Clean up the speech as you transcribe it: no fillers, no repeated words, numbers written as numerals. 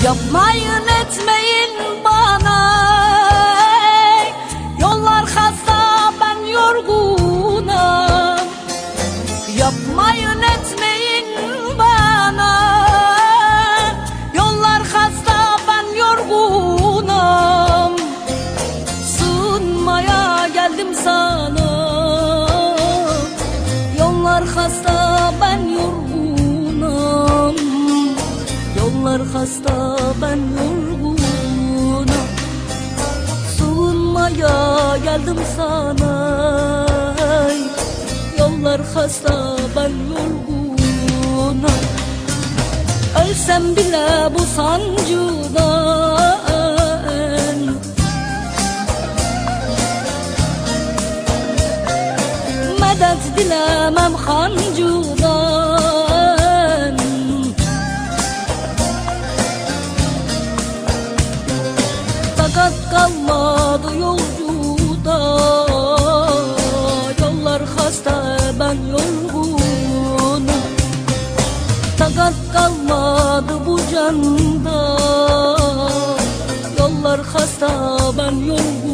Yapmayın etmeyin bana, yollar hasta ben yorgunum. Yapmayın etmeyin bana, yollar hasta ben yorgunum. Sığınmaya geldim sana, yollar hasta ben yorgunum. Yollar hasta ben yorgunum. Sığınmaya geldim sana, yollar hasta ben yorgunum. Ölsem bile bu sancıdan, medet dilemem hancıdan. Takat kalmadı yolcuda, yollar hasta ben yorgunum. Takat kalmadı bu canda, yollar hasta ben yorgunum.